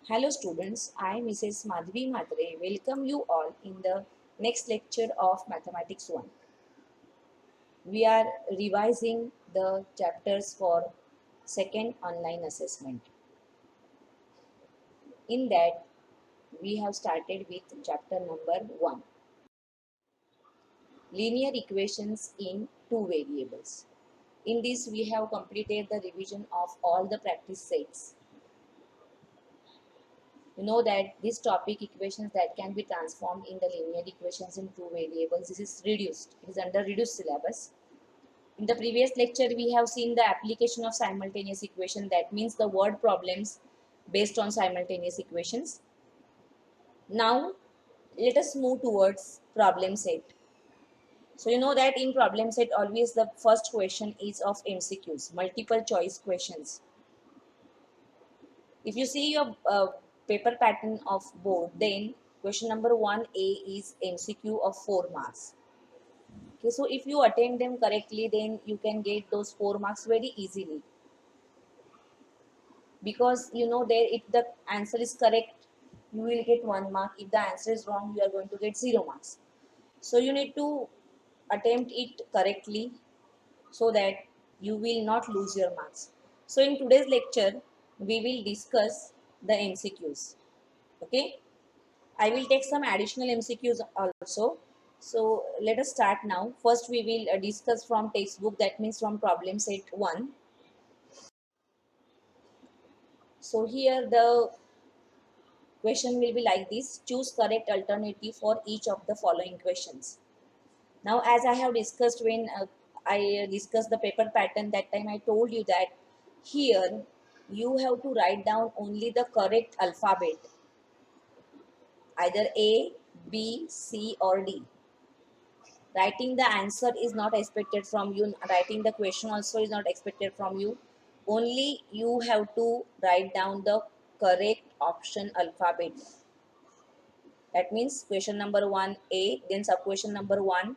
Hello students, I am Mrs. Madhvi Matre. Welcome you all in the next lecture of Mathematics 1. We are revising the chapters for second online assessment. In that, we have started with chapter number 1, linear equations in two variables. In this, we have completed the revision of all the practice sets. You know that this topic, equations that can be transformed in the linear equations in two variables, this is reduced. It is under reduced syllabus. In the previous lecture, we have seen the application of simultaneous equation. That means the word problems based on simultaneous equations. Now, let us move towards problem set. So you know that in problem set, always the first question is of MCQs, multiple choice questions. If you see your paper pattern of board, then question number 1A is MCQ of 4 marks. Okay, so if you attempt them correctly, then you can get those 4 marks very easily. Because you know there, if the answer is correct, you will get 1 mark. If the answer is wrong, you are going to get 0 marks. So you need to attempt it correctly so that you will not lose your marks. So in today's lecture, we will discuss the MCQs. Okay. I will take some additional MCQs also. So let us start now. First, we will discuss from textbook, that means from problem set 1. So here the question will be like this: choose correct alternative for each of the following questions. Now, as I have discussed when I discussed the paper pattern, that time I told you that here you have to write down only the correct alphabet, either A, B, C or D. Writing the answer is not expected from you. Writing the question also is not expected from you. Only you have to write down the correct option alphabet. That means question number 1 A, then sub question number 1.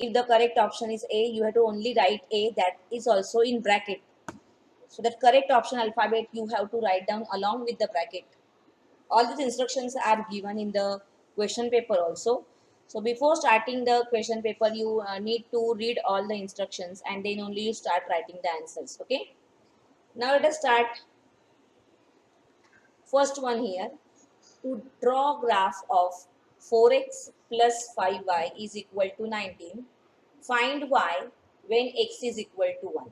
If the correct option is A, you have to only write A, that is also in bracket. So that correct option alphabet you have to write down along with the bracket. All these instructions are given in the question paper also. So before starting the question paper, you need to read all the instructions and then only you start writing the answers. Okay. Now let us start. First one here. To draw graph of 4x plus 5y is equal to 19. Find y when x is equal to 1.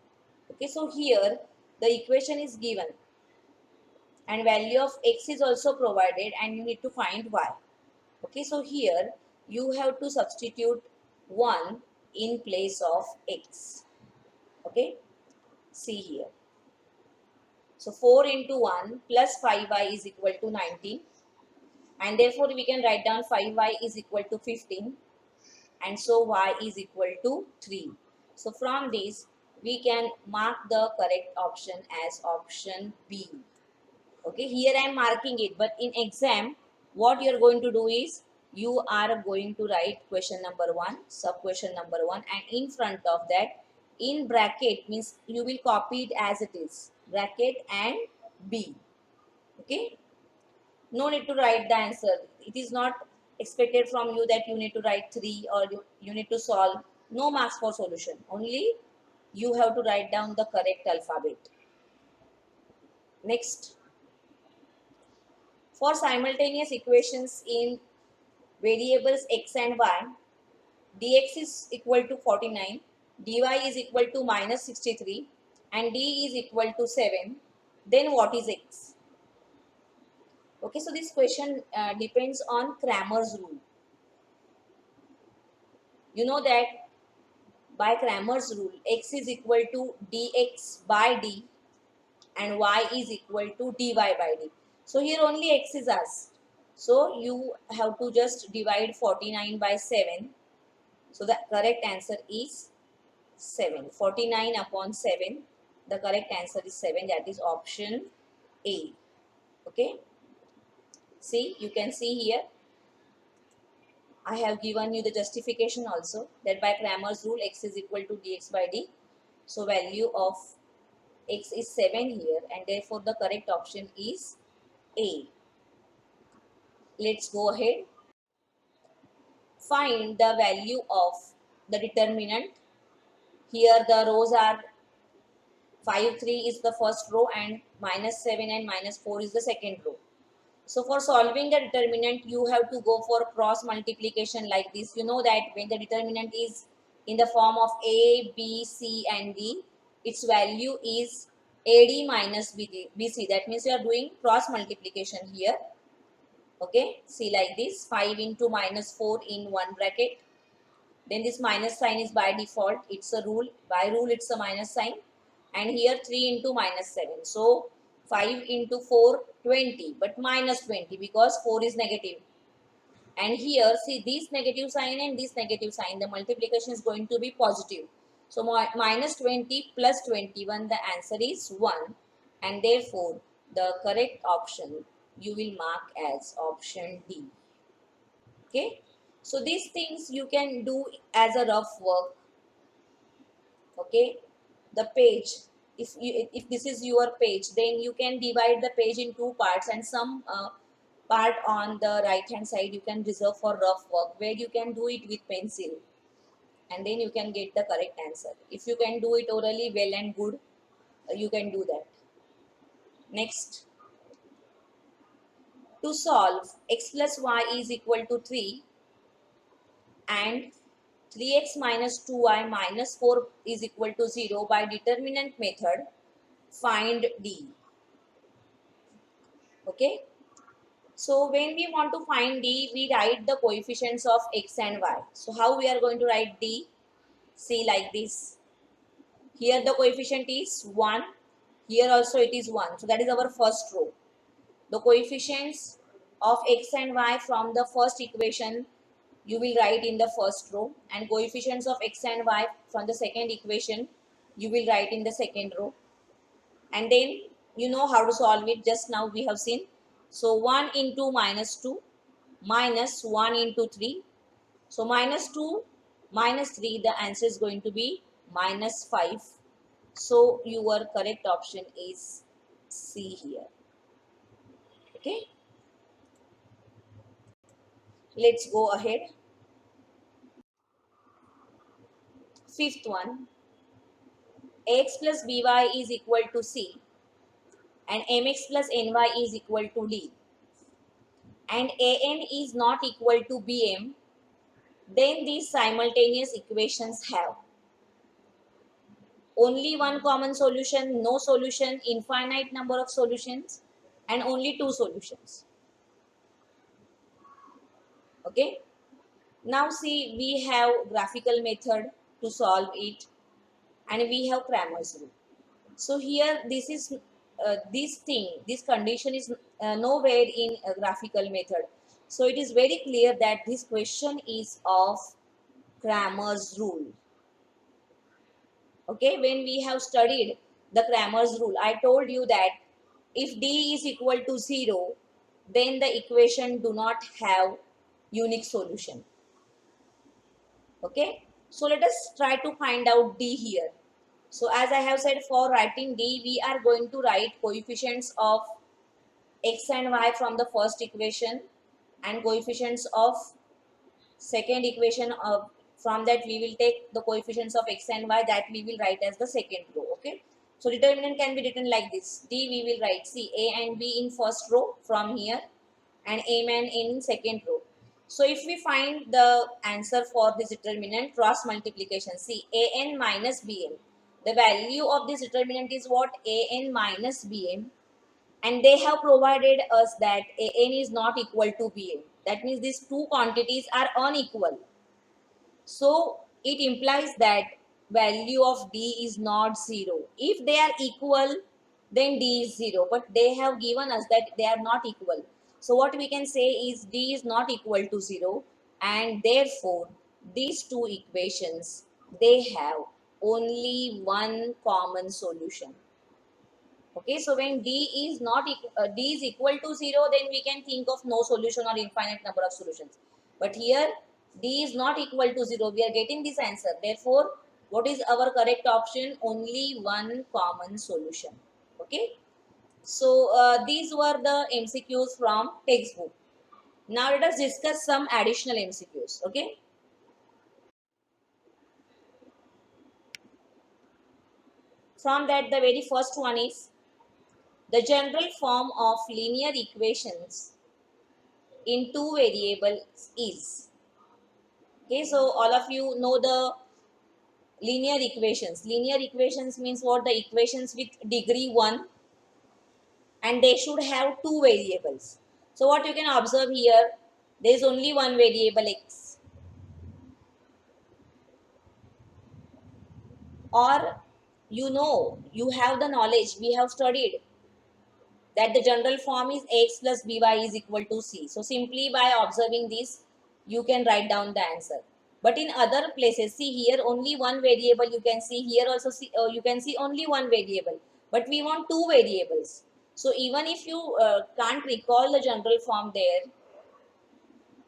Okay. So here the equation is given and value of x is also provided and you need to find y. Okay, so here you have to substitute 1 in place of x. Okay, see here. So 4 into 1 plus 5y is equal to 19. And therefore we can write down 5y is equal to 15. And so y is equal to 3. So from this we can mark the correct option as option B. Okay, here I am marking it, but in exam what you are going to do is you are going to write question number 1, sub question number 1, and in front of that in bracket means you will copy it as it is, bracket and B. Okay, no need to write the answer. It is not expected from you that you need to write 3 or you need to solve. No marks for solution, only you have to write down the correct alphabet. Next, for simultaneous equations in variables x and y, dx is equal to 49, dy is equal to minus 63 and d is equal to 7, then what is x? Okay, so this question depends on Cramer's rule. You know that by Cramer's rule, x is equal to dx by d and y is equal to dy by d. So here only x is asked. So you have to just divide 49 by 7. So the correct answer is 7. 49 upon 7. The correct answer is 7. That is option A. Okay. See, you can see here. I have given you the justification also that by Cramer's rule x is equal to dx by d. So value of x is 7 here and therefore the correct option is A. let's go ahead. Find the value of the determinant. Here the rows are 5, 3 is the first row and minus 7 and minus 4 is the second row. So for solving the determinant, you have to go for cross multiplication like this. You know that when the determinant is in the form of A, B, C and D, its value is AD minus BC. That means you are doing cross multiplication here. Okay, see like this, 5 into minus 4 in one bracket. Then this minus sign is by default, it's a rule. By rule, it's a minus sign. And here 3 into minus 7. So 5 into 4, 20, but minus 20 because 4 is negative. And here, see this negative sign and this negative sign, the multiplication is going to be positive. So minus 20 plus 21, the answer is 1. And therefore, the correct option you will mark as option D. Okay. So these things you can do as a rough work. Okay. The page, if this is your page, then you can divide the page in two parts, and some part on the right hand side you can reserve for rough work, where you can do it with pencil, and then you can get the correct answer. If you can do it orally, well and good, you can do that. Next, to solve x plus y is equal to 3 and 3x minus 2y minus 4 is equal to 0 by determinant method, find D. Okay. So when we want to find D, we write the coefficients of x and y. So how we are going to write D? See like this. Here the coefficient is 1. Here also it is 1. So that is our first row. The coefficients of x and y from the first equation you will write in the first row, and coefficients of x and y from the second equation you will write in the second row. And then you know how to solve it, just now we have seen. So 1 into minus 2 minus 1 into 3. So minus 2 minus 3, the answer is going to be minus 5. So your correct option is C here. Okay. Let's go ahead. Fifth one, ax plus by is equal to C and mx plus ny is equal to D and an is not equal to bm, then these simultaneous equations have only one common solution, no solution, infinite number of solutions, and only two solutions. Okay. Now see, we have graphical method to solve it, and we have Cramer's rule. So here this is this condition is nowhere in a graphical method. So it is very clear that this question is of Cramer's rule. Okay, when we have studied the Cramer's rule, I told you that if D is equal to 0, then the equation do not have unique solution. Okay, so let us try to find out D here. So as I have said, for writing D, we are going to write coefficients of x and y from the first equation and coefficients of second equation. Of from that we will take the coefficients of x and y, that we will write as the second row. Okay, so determinant can be written like this. D we will write, see, a and b in first row from here and a man in second row. So if we find the answer for this determinant, cross multiplication, see, an minus bm, the value of this determinant is what? An minus bm, and they have provided us that an is not equal to bm. That means these two quantities are unequal. So it implies that value of D is not 0. If they are equal, then D is 0. But they have given us that they are not equal. So what we can say is D is not equal to 0, and therefore these two equations, they have only one common solution. Okay, so when D is equal to 0, then we can think of no solution or infinite number of solutions. But here D is not equal to 0. We are getting this answer. Therefore, what is our correct option? Only one common solution. Okay. So these were the MCQs from textbook. Now let us discuss some additional MCQs. Okay. From that, the very first one is the general form of linear equations in two variables is. Okay, so all of you know the linear equations. Linear equations means what? The equations with degree 1, and they should have two variables. So what you can observe here, there is only one variable x, or you have the knowledge, we have studied that the general form is x plus by is equal to c. So simply by observing this, you can write down the answer. But in other places, see here only one variable you can see, here also see, you can see only one variable, but we want two variables. So even if you can't recall the general form there,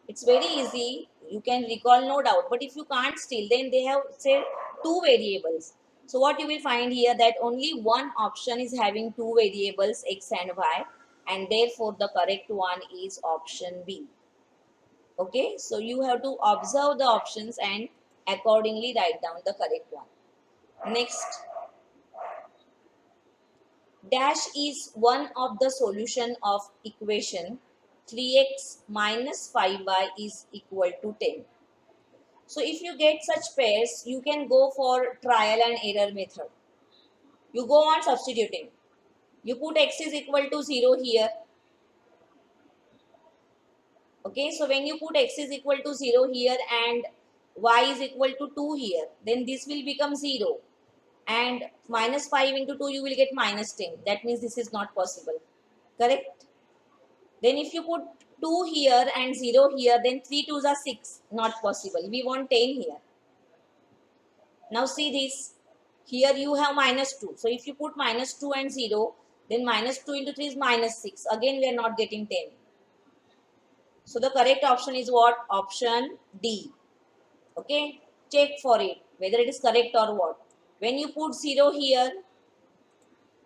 it's very easy, you can recall, no doubt. But if you can't still, then they have say two variables. So what you will find here, that only one option is having two variables x and y, and therefore the correct one is option B. Okay, so you have to observe the options and accordingly write down the correct one. Next, dash is one of the solution of equation 3x minus 5y is equal to 10. So if you get such pairs, you can go for trial and error method. You go on substituting. You put x is equal to 0 here. Okay, so when you put x is equal to 0 here and y is equal to 2 here, then this will become 0. And minus 5 into 2, you will get minus 10. That means this is not possible. Correct? Then if you put 2 here and 0 here, then 3 2s are 6. Not possible. We want 10 here. Now see this. Here you have minus 2. So if you put minus 2 and 0, then minus 2 into 3 is minus 6. Again, we are not getting 10. So the correct option is what? Option D. Okay. Check for it, whether it is correct or what. When you put 0 here,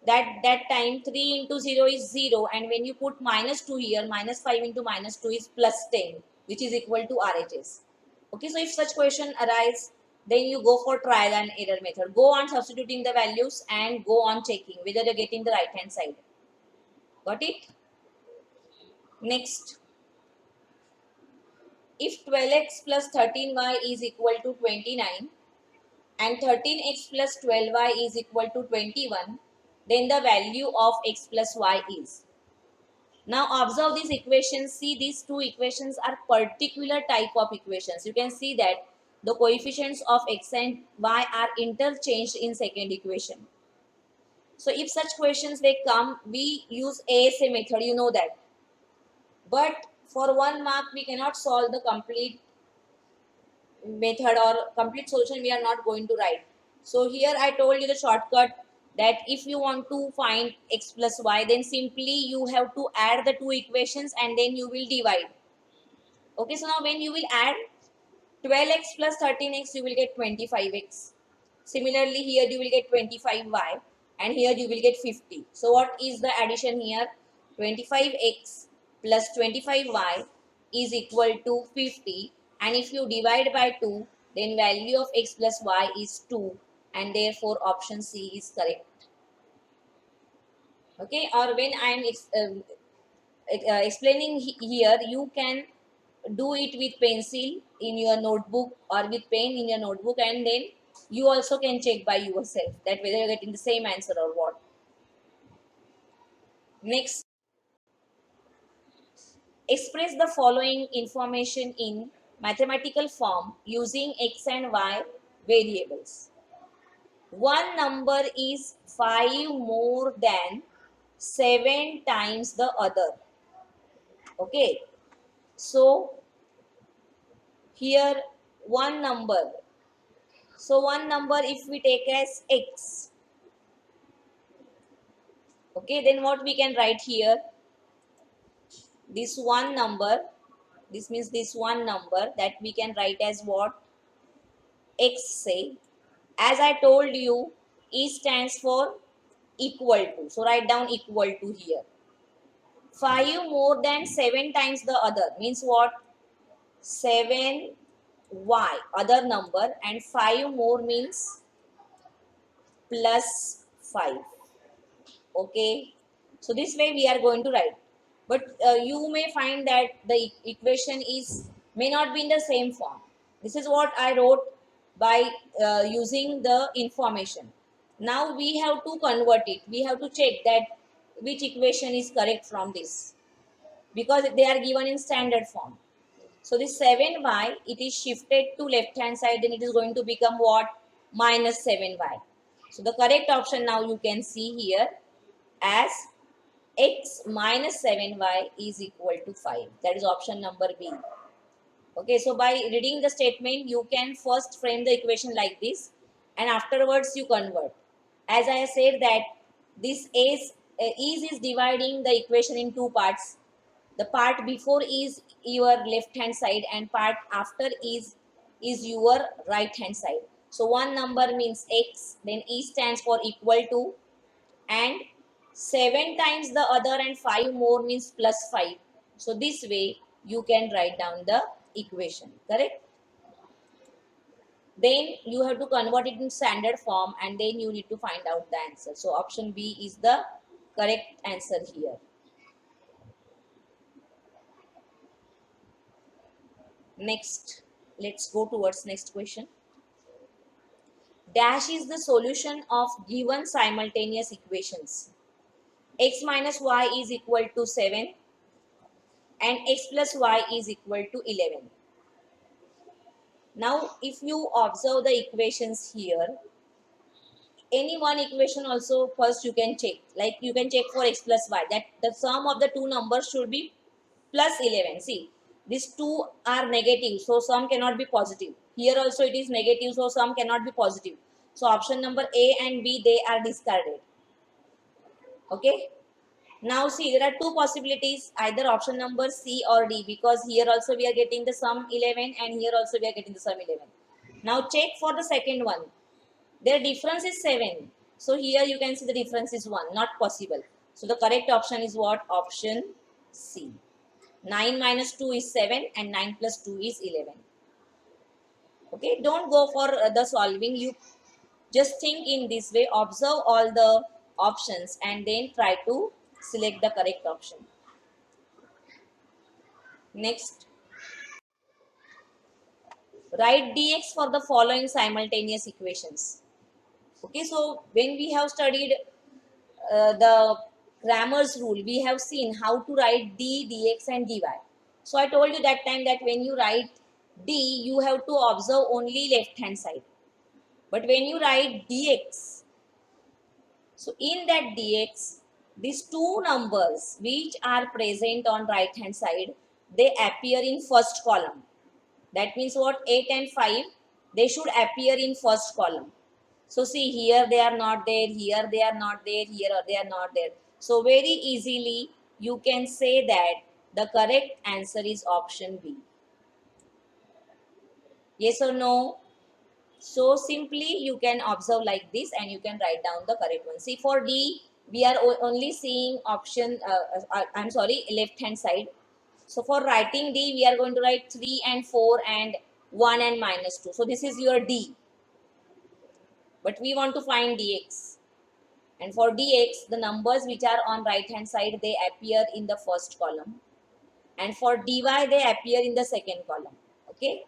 that time 3 into 0 is 0. And when you put minus 2 here, minus 5 into minus 2 is plus 10, which is equal to RHS. Okay, so if such question arise, then you go for trial and error method. Go on substituting the values and go on checking whether you're getting the right hand side. Got it? Next, if 12x plus 13y is equal to 29 and 13x plus 12y is equal to 21, then the value of x plus y is. Now observe these equations. See, these two equations are particular type of equations. You can see that the coefficients of x and y are interchanged in second equation. So if such questions they come, we use ASA method, you know that. But for 1 mark, we cannot solve the complete method or complete solution, we are not going to write. So here I told you the shortcut, that if you want to find x plus y, then simply you have to add the two equations and then you will divide. Okay, so now when you will add 12x plus 13x, you will get 25x. Similarly, here you will get 25y and here you will get 50. So what is the addition here? 25x plus 25y is equal to 50, and if you divide by 2, then value of x plus y is 2, and therefore option C is correct. Okay, or when I am explaining here, you can do it with pencil in your notebook or with pen in your notebook, and then you also can check by yourself that whether you're getting the same answer or what. Next, express the following information in mathematical form using x and y variables. One number is 5 more than 7 times the other. Okay, so here one number. So one number if we take as x, okay, then what we can write here, this one number, this means this one number that we can write as what? X, say. As I told you, E stands for equal to. So write down equal to here. 5 more than 7 times the other means what? 7y other number, and 5 more means plus 5. Okay, so this way we are going to write, but you may find that the equation is may not be in the same form. This is what I wrote by using the information. Now we have to convert it, we have to check that which equation is correct from this, because they are given in standard form. So this 7y, it is shifted to left hand side, then it is going to become what? Minus 7y. So the correct option now you can see here as x minus 7y is equal to 5. That is option number B. Okay, so by reading the statement, you can first frame the equation like this, and afterwards you convert. As I said that this is dividing the equation in two parts. The part before is your left hand side, and part after is your right hand side. So one number means x, then e stands for equal to, and 7 times the other and 5 more means plus 5. So this way you can write down the equation, correct? Then you have to convert it in standard form, and then you need to find out the answer. So option B is the correct answer here. Next, let's go towards next question. Dash is the solution of given simultaneous equations. X minus y is equal to 7 and x plus y is equal to 11. Now, if you observe the equations here, any one equation also first you can check. Like you can check for x plus y, that the sum of the two numbers should be plus 11. See, these two are negative, so sum cannot be positive. Here also it is negative, so sum cannot be positive. So option number A and B, they are discarded. Okay. Now see, there are two possibilities, either option number C or D, because here also we are getting the sum 11 and here also we are getting the sum 11. Now check for the second one. Their difference is 7. So here you can see the difference is 1. Not possible. So the correct option is what? Option C. 9 minus 2 is 7 and 9 plus 2 is 11. Okay, don't go for the solving. You just think in this way. Observe all the options and then try to select the correct option. Next, write dx for the following simultaneous equations. Okay, so when we have studied the Cramer's rule, we have seen how to write d, dx and dy. So I told you that time that when you write d, you have to observe only left hand side. But when you write dx, so in that dx, these two numbers which are present on right hand side, they appear in first column. That means what? 8 and 5, they should appear in first column. So see, here they are not there, here they are not there, here they are not there. So very easily you can say that the correct answer is option B. Yes or no? So simply you can observe like this and you can write down the correct one. See, for D, we are only seeing option, I'm sorry, left hand side. So for writing D, we are going to write 3 and 4 and 1 and minus 2. So this is your D. But we want to find dx. And for dx, the numbers which are on right hand side, they appear in the first column. And for dy, they appear in the second column. Okay.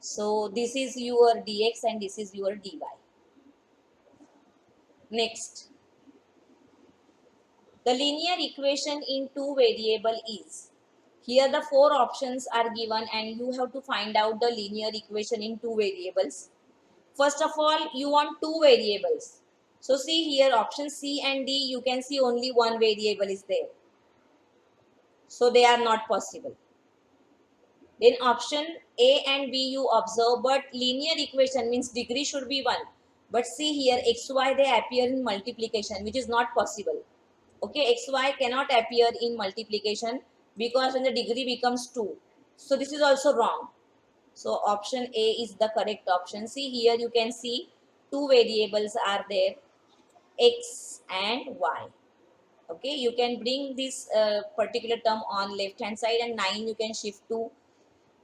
So this is your dx and this is your dy. Next, the linear equation in two variable is. Here the four options are given and you have to find out the linear equation in two variables. First of all, you want two variables. So see here option C and D, you can see only one variable is there. So they are not possible. Then option A and B you observe, but linear equation means degree should be 1. But see here xy, they appear in multiplication, which is not possible. Okay, xy cannot appear in multiplication because when the degree becomes 2. So this is also wrong. So option A is the correct option. See here you can see two variables are there, x and y. Okay, you can bring this particular term on left hand side, and 9 you can shift to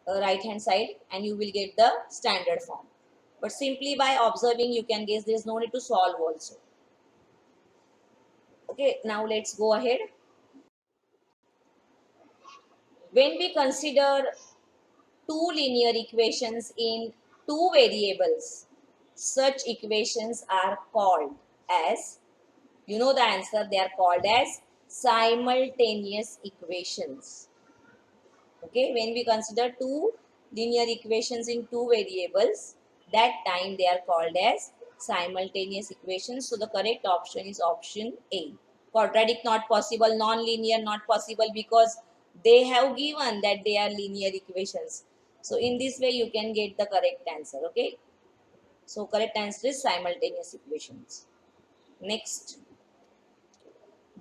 right hand side, and you will get the standard form. But simply by observing you can guess, there is no need to solve also. Okay, now let's go ahead. When we consider two linear equations in two variables, such equations are called as, you know the answer, they are called as simultaneous equations. Okay, when we consider two linear equations in two variables, that time they are called as simultaneous equations. So the correct option is option A. Quadratic not possible, non-linear not possible, because they have given that they are linear equations. So in this way you can get the correct answer. Okay, so correct answer is simultaneous equations. Next,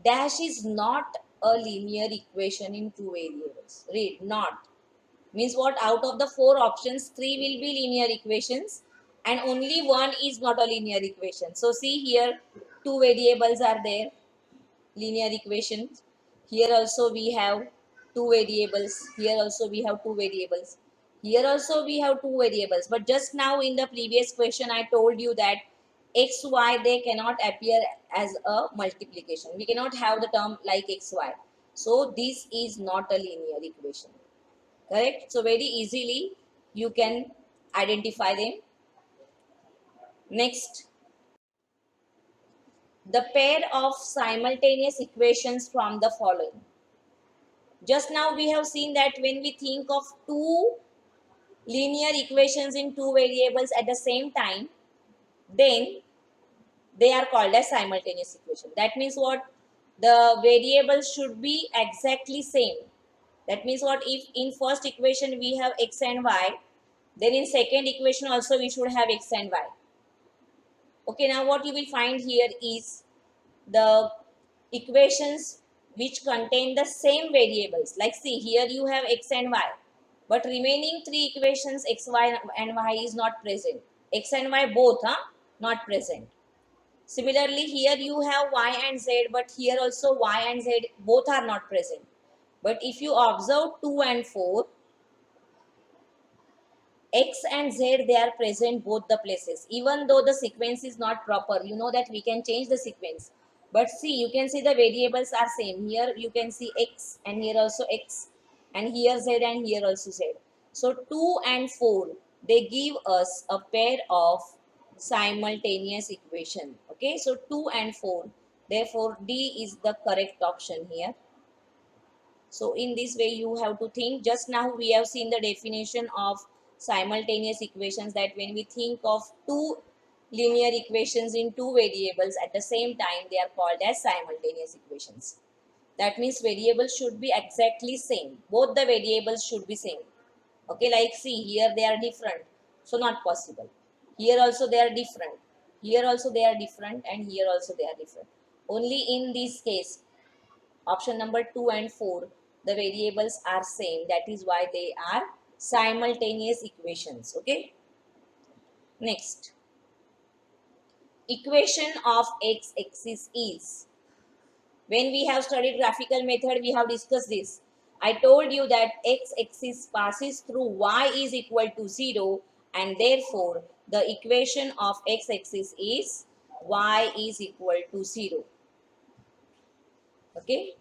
dash is not a linear equation in two variables. Read, not means what? Out of the four options, three will be linear equations and only one is not a linear equation. So see here, two variables are there, linear equations. Here also we have two variables. Here also we have two variables. Here also we have two variables. But just now in the previous question, I told you that x, y, they cannot appear as a multiplication. We cannot have the term like x, y. So this is not a linear equation. Correct? So very easily you can identify them. Next, the pair of simultaneous equations from the following. Just now we have seen that when we think of two linear equations in two variables at the same time, then they are called as simultaneous equation. That means what? The variables should be exactly same. That means what? If in first equation we have x and y, then in second equation also we should have x and y. Okay, now what you will find here is the equations which contain the same variables. Like see, here you have x and y, but remaining three equations x, y and y is not present. X and y both not present. Similarly, here you have y and z, but here also y and z both are not present. But if you observe 2 and 4, x and z, they are present both the places, even though the sequence is not proper. You know that we can change the sequence, but see, you can see the variables are same. Here you can see x, and here also x, and here z, and here also z. So 2 and 4, they give us a pair of simultaneous equation. Okay, so 2 and 4, therefore D is the correct option here. So in this way you have to think. Just now we have seen the definition of simultaneous equations, that when we think of two linear equations in two variables at the same time, they are called as simultaneous equations. That means variables should be exactly same. Both the variables should be same. Okay, like see, here they are different, so not possible. Here also they are different. Here also they are different, and here also they are different. Only in this case, option number 2 and 4, the variables are same. That is why they are simultaneous equations. Okay. Next, equation of x-axis is. When we have studied graphical method, we have discussed this. I told you that x-axis passes through y is equal to 0, and therefore the equation of x-axis is y is equal to 0. Okay.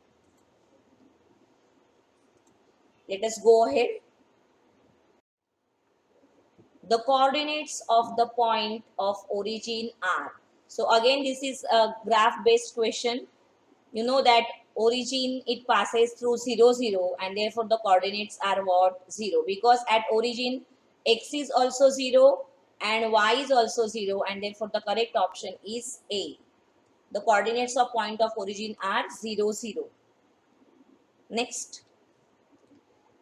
Let us go ahead. The coordinates of the point of origin are. So again, this is a graph based question. You know that origin, it passes through 0 0, and therefore the coordinates are what? 0, because at origin x is also 0 and y is also 0, and therefore the correct option is A. The coordinates of point of origin are 0 0. Next,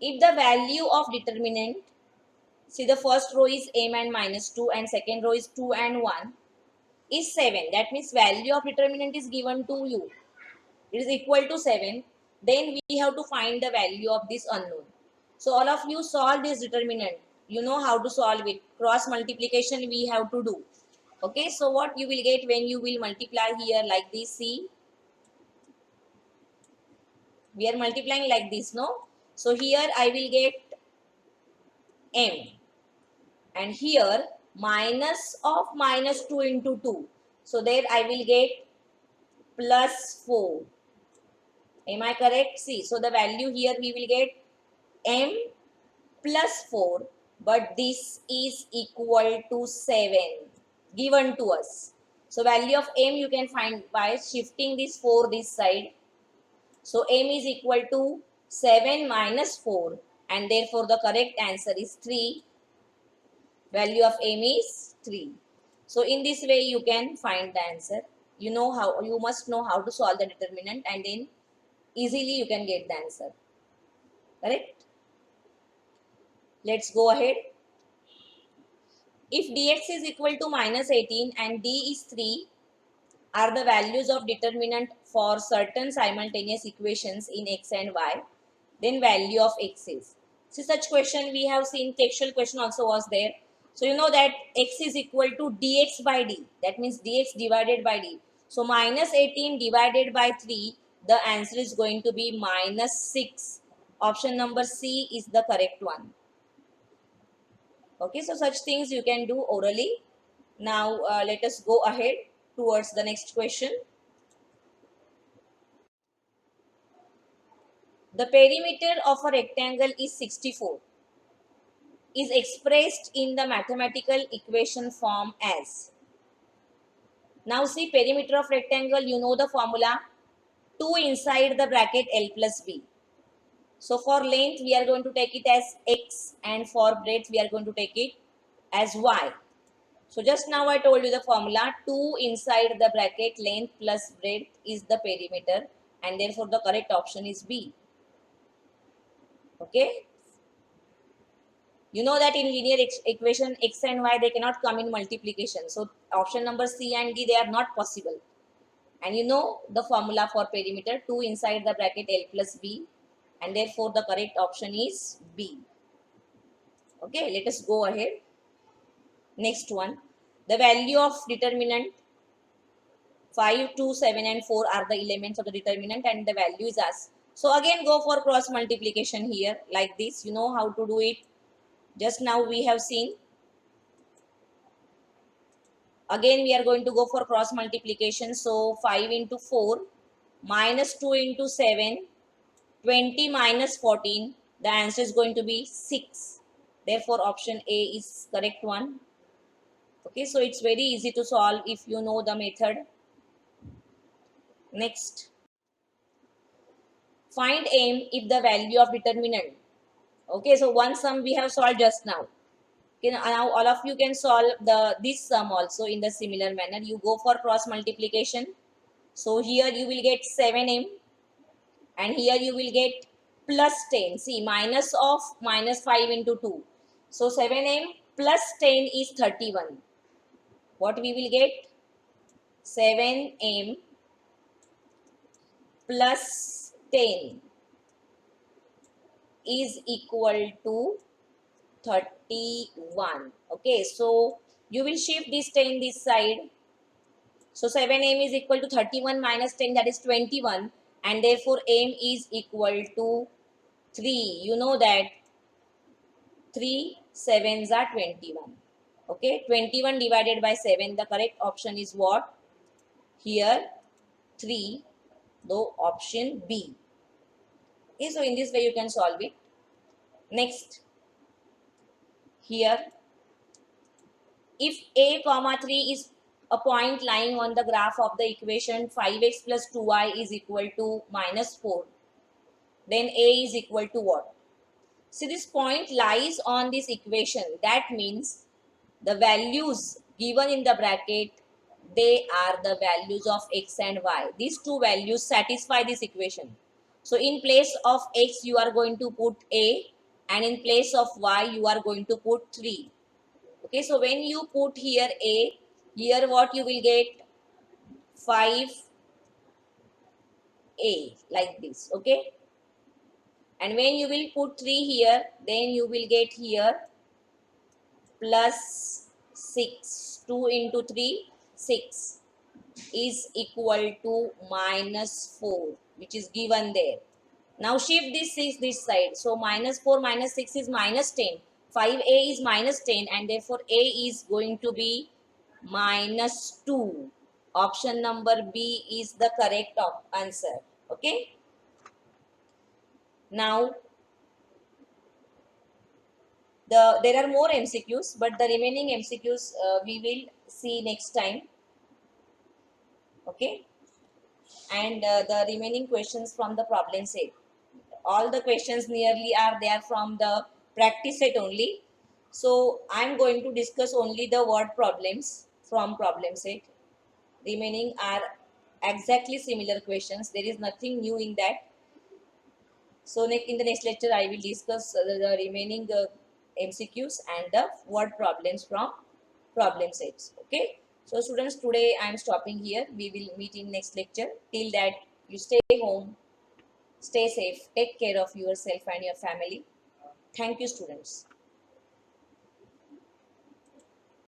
if the value of determinant, see, the first row is m and minus 2, and second row is 2 and 1, is 7. That means value of determinant is given to you. It is equal to 7. Then we have to find the value of this unknown. So all of you solve this determinant. You know how to solve it. Cross multiplication we have to do. Okay, so what you will get when you will multiply here like this, see. We are multiplying like this, no? So here I will get m, and here minus of minus 2 into 2. So there I will get plus 4. Am I correct? See, so the value here we will get m plus 4, but this is equal to 7 given to us. So value of m you can find by shifting this 4 this side. So m is equal to 7 minus 4, and therefore the correct answer is 3. Value of m is 3. So in this way you can find the answer. You must know how to solve the determinant, and then easily you can get the answer. Correct? Let's go ahead. If dx is equal to minus 18 and d is 3 are the values of determinant for certain simultaneous equations in x and y, then value of x is. See, such question we have seen, textual question also was there. So you know that x is equal to dx by d. That means dx divided by d. So minus 18 divided by 3, the answer is going to be minus 6. Option number C is the correct one. Okay, so such things you can do orally. Now let us go ahead towards the next question. The perimeter of a rectangle is 64. Is expressed in the mathematical equation form as. Now see, perimeter of rectangle, you know the formula. 2 inside the bracket L plus B. So for length we are going to take it as x, and for breadth we are going to take it as y. So just now I told you the formula. 2 inside the bracket length plus breadth is the perimeter, and therefore the correct option is B. Okay. You know that in linear equation x and y they cannot come in multiplication. So option number C and D, they are not possible. And you know the formula for perimeter, 2 inside the bracket L plus B, and therefore the correct option is B. Okay, let us go ahead. Next one. The value of determinant 5, 2, 7 and 4 are the elements of the determinant, and the value is us. So again go for cross multiplication here like this. You know how to do it. Just now we have seen. Again we are going to go for cross multiplication. So 5 into 4 minus 2 into 7, 20 minus 14. The answer is going to be 6. Therefore option A is correct one. Okay, so it's very easy to solve if you know the method. Next. Find m if the value of determinant. Okay, so one sum we have solved just now. Okay, now all of you can solve this sum also in the similar manner. You go for cross multiplication. So here you will get 7m, and here you will get plus 10. See, minus of minus 5 into 2. So 7m plus 10 is 31. What we will get? 7m plus 10 is equal to 31. Okay, so you will shift this 10 this side. So 7m is equal to 31 minus 10, that is 21, and therefore m is equal to 3. You know that 3 sevens are 21. Okay, 21 divided by 7, the correct option is what? Here 3, though option B. Okay, so in this way you can solve it. Next, here if a comma 3 is a point lying on the graph of the equation 5x plus 2y is equal to minus 4, then a is equal to what? See, this point lies on this equation. That means the values given in the bracket, they are the values of x and y. These two values satisfy this equation. So in place of x you are going to put a, and in place of y you are going to put 3. Okay, so when you put here a, here what you will get? 5a, like this. Okay, and when you will put 3 here, then you will get here plus 6. 2 into 3, 6 is equal to minus 4, which is given there. Now shift this 6 this side. So minus 4 minus 6 is minus 10. 5a is minus 10 and therefore a is going to be minus 2. Option number B is the correct answer. Okay. Now there are more MCQs, but the remaining MCQs we will see next time. Okay. And the remaining questions from the problem set. All the questions nearly are there from the practice set only. So I'm going to discuss only the word problems from problem set. Remaining are exactly similar questions. There is nothing new in that. So in the next lecture, I will discuss the remaining MCQs and the word problems from problem sets. Okay. So students, today I am stopping here. We will meet in next lecture. Till that, you stay home, stay safe, take care of yourself and your family. Thank you, students.